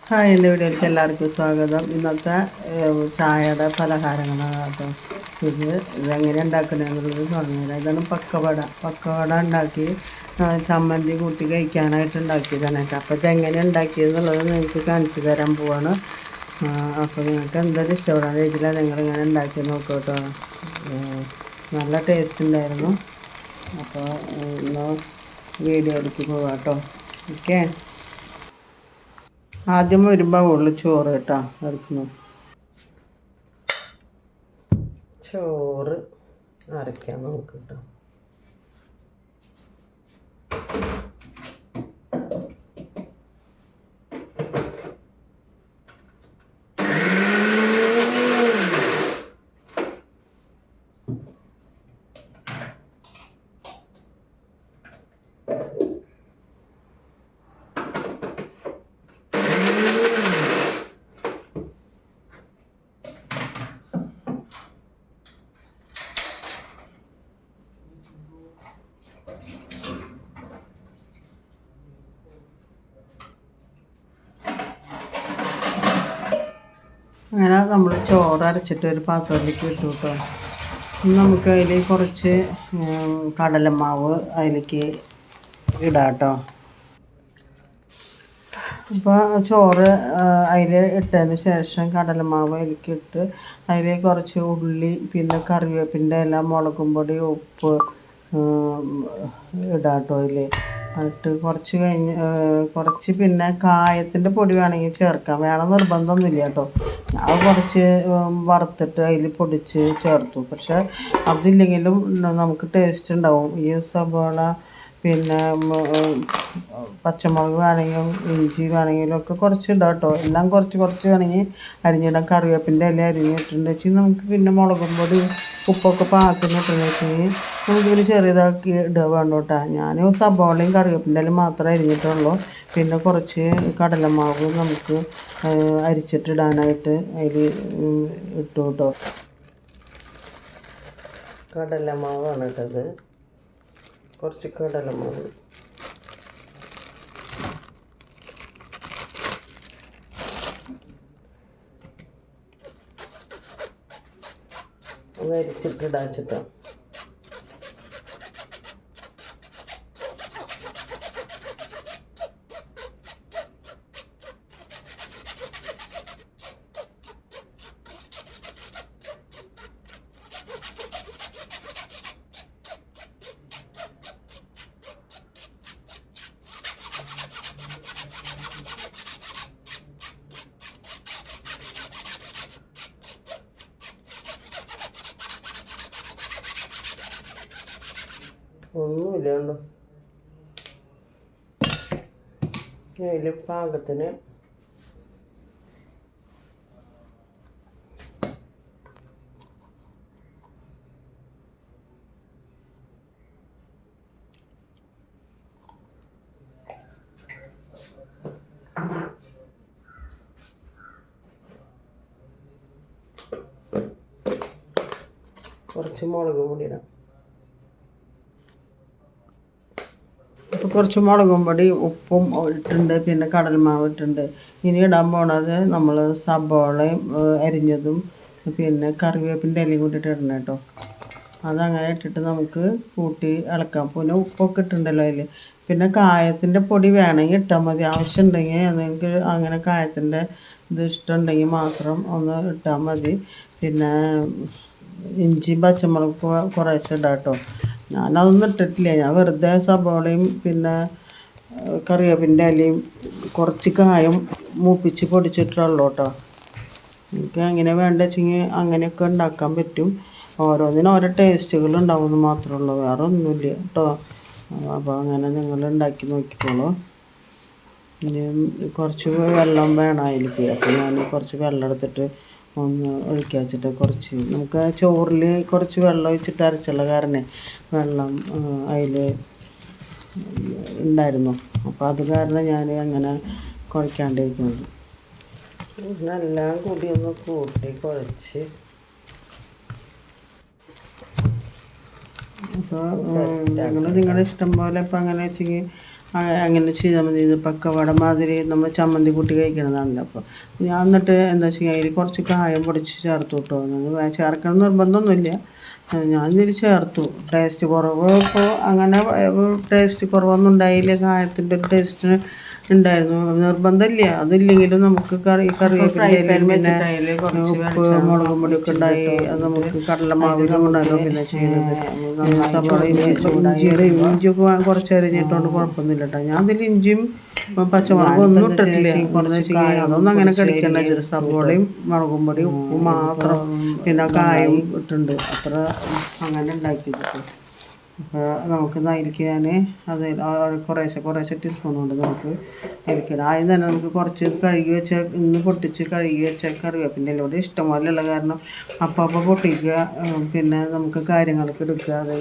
Hi, എൻ്റെ വീഡിയോയിലേക്ക് എല്ലാവർക്കും സ്വാഗതം. ഇന്നത്തെ ചായയുടെ പലഹാരങ്ങളാണ് കേട്ടോ. ഇതെങ്ങനെ ഉണ്ടാക്കണമെന്നുള്ളത് പറഞ്ഞുതരാം. ഇതാണ് പക്കവട ഉണ്ടാക്കി ചമ്മന്തി കൂട്ടി കഴിക്കാനായിട്ട് ഉണ്ടാക്കിയതാണ് കേട്ടോ. അപ്പോൾ ഇതെങ്ങനെ ഉണ്ടാക്കിയെന്നുള്ളത് നിങ്ങൾക്ക് കാണിച്ചു തരാൻ പോവാണ്. അപ്പോൾ നിങ്ങൾക്ക് എന്തൊരു ഇഷ്ടപ്പെടാൻ രീതിയിലാണ് നിങ്ങളിങ്ങനെ ഉണ്ടാക്കി നോക്കുക കേട്ടോ. നല്ല ടേസ്റ്റ് ഉണ്ടായിരുന്നു. അപ്പോൾ ഇന്ന് വീഡിയോയിലേക്ക് പോവാം കേട്ടോ. ഓക്കെ, ആദ്യം ഒരു ബൗളിൽ ചോറ് കേട്ടോ എടുക്കുന്നു. ചോറ് അരയ്ക്കാം നമുക്ക് കേട്ടോ. അങ്ങനെ നമ്മൾ ചോറ് അരച്ചിട്ട് ഒരു പാത്രത്തിലേക്ക് ഇട്ടു കേട്ടോ. നമുക്ക് അതിൽ കുറച്ച് കടലമാവ് അതിലേക്ക് ഇടാം കേട്ടോ. അപ്പോൾ ചോറ് അതിൽ ഇട്ടതിന് ശേഷം കടലമാവ് അതിലേക്ക് ഇട്ട് അതിൽ കുറച്ച് ഉള്ളി, പിന്നെ കറിവേപ്പിൻ്റെ ഇല, മുളകും പൊടി, ഉപ്പ് ഇടാം കേട്ടോ. അതിൽ ഇട്ട് കുറച്ച് കഴിഞ്ഞ് കുറച്ച് പിന്നെ കായത്തിൻ്റെ പൊടി വേണമെങ്കിൽ ചേർക്കാം, വേണം നിർബന്ധമൊന്നുമില്ല കേട്ടോ. അത് കുറച്ച് വറുത്തിട്ട് അതിൽ പൊടിച്ച് ചേർത്തു. പക്ഷെ അതില്ലെങ്കിലും നമുക്ക് ടേസ്റ്റ് ഉണ്ടാവും. ഈ സവാള പിന്നെ പച്ചമുളക് വേണമെങ്കിലും ഇഞ്ചി വേണമെങ്കിലും ഒക്കെ കുറച്ച് ഇടാം കേട്ടോ. എല്ലാം കുറച്ച് വേണമെങ്കിൽ അരിഞ്ഞിടാം. കറിവേപ്പിൻ്റെ ഇല അരിഞ്ഞിട്ടുണ്ട് വെച്ചാൽ നമുക്ക് പിന്നെ മുളകും പൊടി ഉപ്പൊക്കെ പാകത്തിന് ഇട്ടെന്ന് വെച്ചെങ്കിൽ നമുക്കിതിൽ ചെറിയതാക്കി ഇടുക വേണ്ട കേട്ടോ. ഞാൻ സവാളയും കറിവേപ്പിൻ്റെ ഇല മാത്രമേ അരിഞ്ഞിട്ടുള്ളൂ. പിന്നെ കുറച്ച് കടലമാവ് നമുക്ക് അരിച്ചിട്ടിടാനായിട്ട് അതിൽ ഇട്ടു കേട്ടോ. കടലമാവാണ് ഇട്ടത്, കുറച്ച് കടലമാവ്. അത് അരിച്ചിട്ടിടാച്ചിട്ടാണ്. ഒന്നുമില്ല കണ്ടോ. അതിൽ പാകത്തിന് കുറച്ച് മുളക് പൊടി ഇടാം. അപ്പോൾ കുറച്ച് മുളകും പൊടി, ഉപ്പും ഇട്ടിട്ടുണ്ട്, പിന്നെ കടൽമാവ് ഇട്ടിട്ടുണ്ട്. ഇനി ഇടാൻ പോണത് നമ്മൾ സബോളയും അരിഞ്ഞതും പിന്നെ കറിവേപ്പിൻ്റെ ഇലയും കൂട്ടിയിട്ട് ഇടണം കേട്ടോ. അതങ്ങനെ ഇട്ടിട്ട് നമുക്ക് കൂട്ടി ഇളക്കാം. പിന്നെ ഉപ്പൊക്കെ ഇട്ടിട്ടുണ്ടല്ലോ അതിൽ. പിന്നെ കായത്തിൻ്റെ പൊടി വേണമെങ്കിൽ ഇട്ടാൽ മതി. ആവശ്യം ഉണ്ടെങ്കിൽ നിങ്ങൾക്ക് അങ്ങനെ കായത്തിൻ്റെ ഇത് ഇഷ്ടമുണ്ടെങ്കിൽ മാത്രം ഒന്ന് ഇട്ടാൽ മതി. പിന്നെ ഇഞ്ചിയും പച്ചമുളകും കുറേശ്ശെ ഇടാം കേട്ടോ. ഞാനതൊന്നും ഇട്ടിട്ടില്ല. ഞാൻ വെറുതെ സബോളയും പിന്നെ കറിവേപ്പിൻ്റെ ഇലയും കുറച്ച് കായം മൂപ്പിച്ച് പൊടിച്ചിട്ടുള്ളൂ കേട്ടോ. എനിക്ക് അങ്ങനെ വേണ്ട വെച്ചെങ്കിൽ അങ്ങനെയൊക്കെ ഉണ്ടാക്കാൻ പറ്റും. ഓരോന്നിനും ഓരോ ടേസ്റ്റുകൾ ഉണ്ടാവുമെന്ന് മാത്രമേ ഉള്ളൂ, വേറെ ഒന്നുമില്ല കേട്ടോ. അപ്പോൾ അങ്ങനെ നിങ്ങൾ ഉണ്ടാക്കി നോക്കിക്കോളൂ. ഇനി കുറച്ച് വെള്ളം വേണം അതിലേക്ക്. അപ്പോൾ ഞാൻ കുറച്ച് വെള്ളം എടുത്തിട്ട് ഒന്ന് ഒഴിക്കുക വെച്ചിട്ട് കുറച്ച് നമുക്ക് ചോറിൽ കുറച്ച് വെള്ളം ഒഴിച്ചിട്ട് അരച്ചുള്ള കാരണം വെള്ളം അതിൽ ഉണ്ടായിരുന്നു. അപ്പോൾ അത് കാരണം ഞാൻ അങ്ങനെ കുഴക്കാണ്ടിരിക്കുന്നത്. എല്ലാം കൂടി ഒന്ന് കൂട്ടി കുഴച്ച് അപ്പോൾ നിങ്ങളുടെ ഇഷ്ടം പോലെ ഇപ്പം അങ്ങനെ വെച്ചെങ്കിൽ അങ്ങനെ ചെയ്താൽ മതി. ഇത് പക്കവട മാതിരി നമ്മൾ ചമ്മന്തി കൂട്ടി കഴിക്കണതാണല്ലോ. അപ്പോൾ ഞാൻ എന്നിട്ട് എന്താ ചെയ്യുക, അതിൽ കുറച്ച് കായം പൊടിച്ച് ചേർത്ത് കിട്ടോ. ചേർക്കണം നിർബന്ധമൊന്നുമില്ല, ഞാൻ ഇതിൽ ചേർത്തു. ടേസ്റ്റ് കുറവ് ഇപ്പോൾ അങ്ങനെ ടേസ്റ്റ് കുറവൊന്നും ഉണ്ടായില്ല, കായത്തിൻ്റെ ഒരു ടേസ്റ്റ് ഉണ്ടായിരുന്നു. നിർബന്ധമില്ല, അതില്ലെങ്കിലും നമുക്ക് കറിവേപ്പിൻ്റെ പിന്നെ ഉപ്പ് മുളകും പൊടിയൊക്കെ ഉണ്ടായി. അത് നമുക്ക് കടലമാവിലും ഉണ്ടാകും. പിന്നെ ചെയ്യുന്നത് സവാള ഇഞ്ചിയൊക്കെ കുറച്ച് അരിഞ്ഞിട്ടുകൊണ്ട് കുഴപ്പമൊന്നുമില്ല കേട്ടോ. ഞാൻ അതിൽ ഇഞ്ചിയും പച്ചമുളകും ഒന്നും ഇട്ടിട്ടില്ല. കുറച്ച് അതൊന്നും അങ്ങനെ കഴിക്കണ്ട. സവാളയും മുളകും പൊടി ഉപ്പും മാത്രം പിന്നെ കായും ഇട്ടുണ്ട്. അത്ര അങ്ങനെ ഉണ്ടാക്കിയത്. അപ്പോൾ നമുക്ക് അതിലേക്ക് ഞാൻ അത് കുറേശ്ശെ ടീസ്പൂൺ കൊണ്ട് നമുക്ക് അരിക്കണം. ആദ്യം തന്നെ നമുക്ക് കുറച്ച് കഴുകി വെച്ച ഇന്ന് പൊട്ടിച്ച് കഴുകി വെച്ച കറിവേപ്പിൻ്റെ ഇലയോട് ഇഷ്ടംപോലെയുള്ള കാരണം അപ്പം പൊട്ടിക്കുക, പിന്നെ നമുക്ക് കാര്യങ്ങൾക്ക് എടുക്കുക. അത്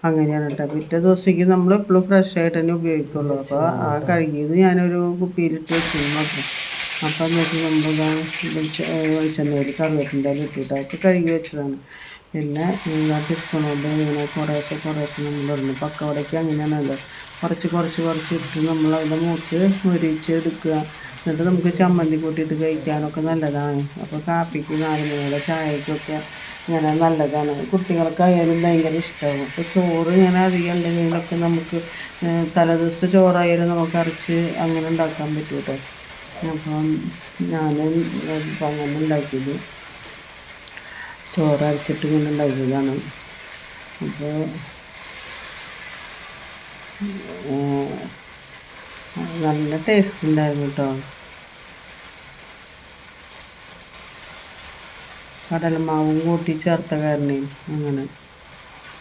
അങ്ങനെയാണ് കേട്ടോ. പിറ്റേ ദിവസത്തേക്ക് നമ്മൾ എപ്പോഴും ഫ്രഷ് ആയിട്ട് തന്നെ ഉപയോഗിക്കുള്ളൂ. അപ്പോൾ ആ കഴുകിയത് ഞാനൊരു കുപ്പിയിലിട്ട് വെച്ചു മാത്രം. അപ്പം എന്ന് വെച്ചാൽ നമ്മൾ വെളിച്ചെണ്ണയിൽ കറിവേപ്പിൻ്റെ ഇല ഇട്ടിട്ട് അതൊക്കെ കഴുകി വെച്ചതാണ്. പിന്നെ ടീസ്പൂൺ കൊണ്ട് ഇങ്ങനെ കുറേശ്ശെ നമ്മളിടുന്നു. പക്കവടയ്ക്ക് അങ്ങനെയാണല്ലോ, കുറച്ച് ഇട്ട് നമ്മൾ അതിൻ്റെ മൂത്ത് മൊരിച്ചെടുക്കുക. എന്നിട്ട് നമുക്ക് ചമ്മന്തി കൂട്ടിയിട്ട് കഴിക്കാനൊക്കെ നല്ലതാണ്. അപ്പോൾ കാപ്പിക്ക് 4 മണിയുടെ ചായക്കൊക്കെ ഇങ്ങനെ നല്ലതാണ്. കുട്ടികൾക്കായാലും ഭയങ്കര ഇഷ്ടമാകും. അപ്പോൾ ചോറ് ഇങ്ങനെ അധികം ഉണ്ടെങ്കിലൊക്കെ നമുക്ക് തലേദിവസത്തെ ചോറായാലും നമുക്ക് അരച്ച് അങ്ങനെ ഉണ്ടാക്കാൻ പറ്റും കേട്ടോ. അപ്പം ഞാൻ ഇപ്പം അങ്ങനെ ഉണ്ടാക്കിയത് ചോറ് അരച്ചിട്ട് ഇങ്ങനെ ഉണ്ടാക്കിയതാണ്. അപ്പോൾ നല്ല ടേസ്റ്റ് ഉണ്ടായിരുന്നു കേട്ടോ. കടലമാവും കൂട്ടി ചേർത്ത കാരണേ അങ്ങനെ.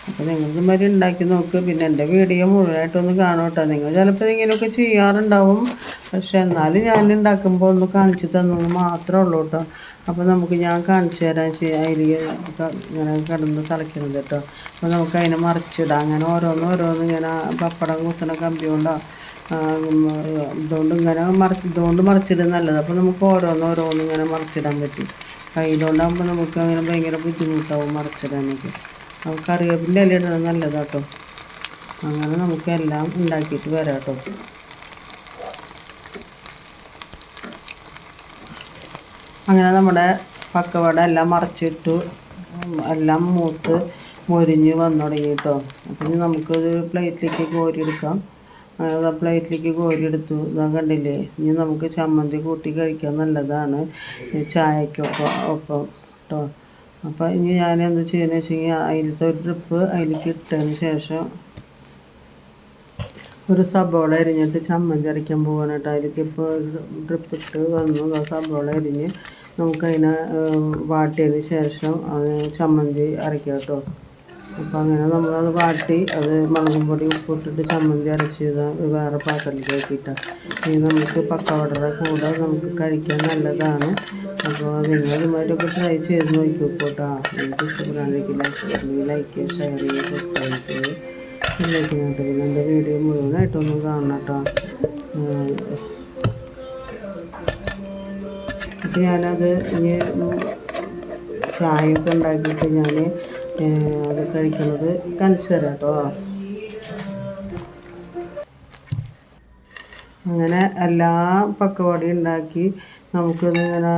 അപ്പോൾ നിങ്ങൾ ഇതുമാതിരി ഉണ്ടാക്കി നോക്ക്. പിന്നെ എൻ്റെ വീഡിയോ മുഴുവനായിട്ടൊന്ന് കാണും കേട്ടോ. നിങ്ങൾ ചിലപ്പോൾ ഇങ്ങനെയൊക്കെ ചെയ്യാറുണ്ടാവും, പക്ഷെ എന്നാലും ഞാൻ ഉണ്ടാക്കുമ്പോൾ ഒന്ന് കാണിച്ചു തന്നത് മാത്രമേ ഉള്ളൂ കേട്ടോ. അപ്പോൾ നമുക്ക് ഞാൻ കാണിച്ചു തരാൻ അതിൽ ഇങ്ങനെ കിടന്ന് തിളയ്ക്കുന്നത് കേട്ടോ. അപ്പോൾ നമുക്ക് അതിനെ മറിച്ചിടാം. അങ്ങനെ ഓരോന്ന് ഇങ്ങനെ പപ്പടം കുത്തണ കമ്പി കൊണ്ടോ ഇതുകൊണ്ട് മറിച്ചിടുന്നത് നല്ലത്. അപ്പോൾ നമുക്ക് ഓരോന്ന് ഇങ്ങനെ മറിച്ചിടാൻ പറ്റും. കയ്യിലുണ്ടാകുമ്പോൾ നമുക്ക് അങ്ങനെ ഭയങ്കര ബുദ്ധിമുട്ടാവും മറിച്ചിടാനൊക്കെ. അപ്പോൾ കറിവേപ്പിൻ്റെ ഇല ഇടുന്നത് നല്ലതാണ് കേട്ടോ. അങ്ങനെ നമുക്കെല്ലാം ഉണ്ടാക്കിയിട്ട് വരാം കേട്ടോ. അങ്ങനെ നമ്മുടെ പക്കവട എല്ലാം മറിച്ചിട്ടു, എല്ലാം മൂത്ത് മൊരിഞ്ഞ് വന്നു തുടങ്ങി കേട്ടോ. അപ്പം ഇനി നമുക്കൊരു പ്ലേറ്റിലേക്ക് കോരിയെടുക്കാം. പ്ലേറ്റിലേക്ക് കോരിയെടുത്തു. ഇതാ കണ്ടില്ലേ. ഇനി നമുക്ക് ചമ്മന്തി കൂട്ടി കഴിക്കാൻ നല്ലതാണ്, ചായക്കൊപ്പം കേട്ടോ. അപ്പോൾ ഇനി ഞാൻ എന്ത് ചെയ്യുന്നത് വെച്ച് കഴിഞ്ഞാൽ അതിലത്തെ ഒരു ട്രിപ്പ് അതിലേക്ക് ഇട്ടതിന് ശേഷം ഒരു സബോള അരിഞ്ഞിട്ട് ചമ്മന്തി അരയ്ക്കാൻ പോവാണ് കേട്ടോ. അതിലേക്ക് ഇപ്പോൾ ഒരു ട്രിപ്പ് ഇട്ട് വന്നു. സബോള അരിഞ്ഞ് നമുക്കതിനെ വാട്ടിയതിന് ശേഷം അത് ചമ്മന്തി അരയ്ക്കാം കേട്ടോ. അപ്പോൾ അങ്ങനെ നമ്മളത് വാട്ടി അത് മുളകും പൊടി ഉപ്പിട്ടിട്ട് ചമ്മന്തി അരച്ച് വേറെ പാത്രത്തിലേക്ക് ആക്കിയിട്ടാണ്. ഇനി നമുക്ക് പക്കവടയുടെ കൂടെ നമുക്ക് കഴിക്കാൻ നല്ലതാണ്. അപ്പോൾ നിങ്ങൾ ഇതുമായിട്ടൊക്കെ ട്രൈ ചെയ്ത് നോക്കിക്കോ കേട്ടോ. നിങ്ങൾക്ക് ഇഷ്ടപ്പെടാണ്ടിരിക്കില്ല, ലൈക്ക് ചെയ്യുക, ഷെയർ ചെയ്യുക, സബ്സ്ക്രൈബ് ചെയ്യുക. പിന്നെ എൻ്റെ വീഡിയോ മുഴുവനായിട്ടൊന്നും കാണണം കേട്ടോ. അപ്പോൾ ഞാനത് ഇനി ചായയൊക്കെ ഉണ്ടാക്കിയിട്ട് ഞാൻ അത് കഴിക്കുന്നത് കാണിച്ചു തരാം കേട്ടോ. അങ്ങനെ എല്ലാ പക്കവടയും ഉണ്ടാക്കി നമുക്കിതിങ്ങനെ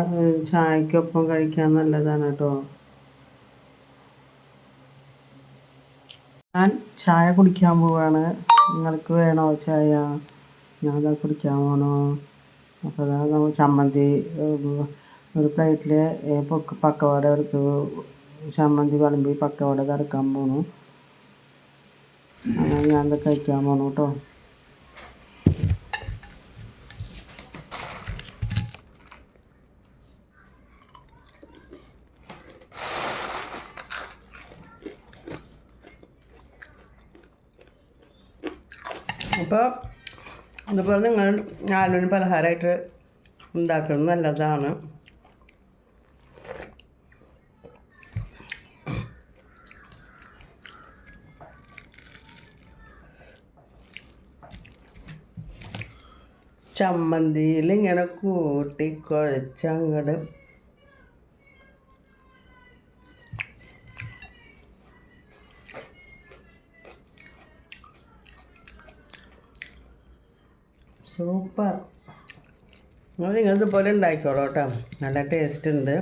ചായക്കൊപ്പം കഴിക്കാൻ നല്ലതാണ് കേട്ടോ. ഞാൻ ചായ കുടിക്കാൻ പോവാണ്. നിങ്ങൾക്ക് വേണോ ചായ? ഞാനത് കുടിക്കാൻ പോകണോ? അപ്പോൾ അതാ നമ്മൾ ചമ്മന്തി ഒരു പ്ലേറ്റിൽ പക്കവട എടുത്ത് ചമ്മന്തി വിളമ്പി പക്കവട കറക്കാൻ പോണു. അങ്ങനെ ഞാനത് കഴിക്കാൻ പോണു കേട്ടോ. അപ്പോൾ ഇതിപ്പോൾ നിങ്ങൾ നാലുമണി പലഹാരമായിട്ട് ഉണ്ടാക്കുന്നത് നല്ലതാണ്. ചമ്മന്തിയിൽ ഇങ്ങനെ കൂട്ടി കുഴച്ചങ്ങോട്ട് സൂപ്പർ. നിങ്ങൾ ഇതുപോലെ ഉണ്ടാക്കിക്കോളൂ കേട്ടോ. നല്ല ടേസ്റ്റ് ഉണ്ട്.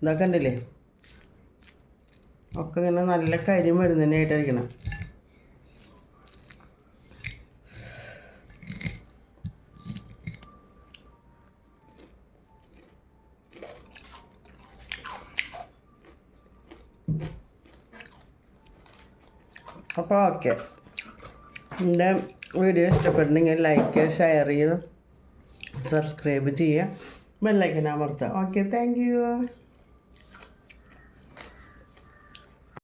ഇതൊക്കെ ഉണ്ടല്ലേ, ഒക്കെ ഇങ്ങനെ നല്ല കരി മരുന്നിനായിട്ടിരിക്കണം. അപ്പോൾ ഓക്കെ, എൻ്റെ വീഡിയോ ഇഷ്ടപ്പെട്ടിട്ടുണ്ടെങ്കിൽ ലൈക്ക്, ഷെയർ ചെയ്ത് സബ്സ്ക്രൈബ് ചെയ്യുക, ബെല്ലൈക്കൻ അമർത്തുക. Okay, thank you.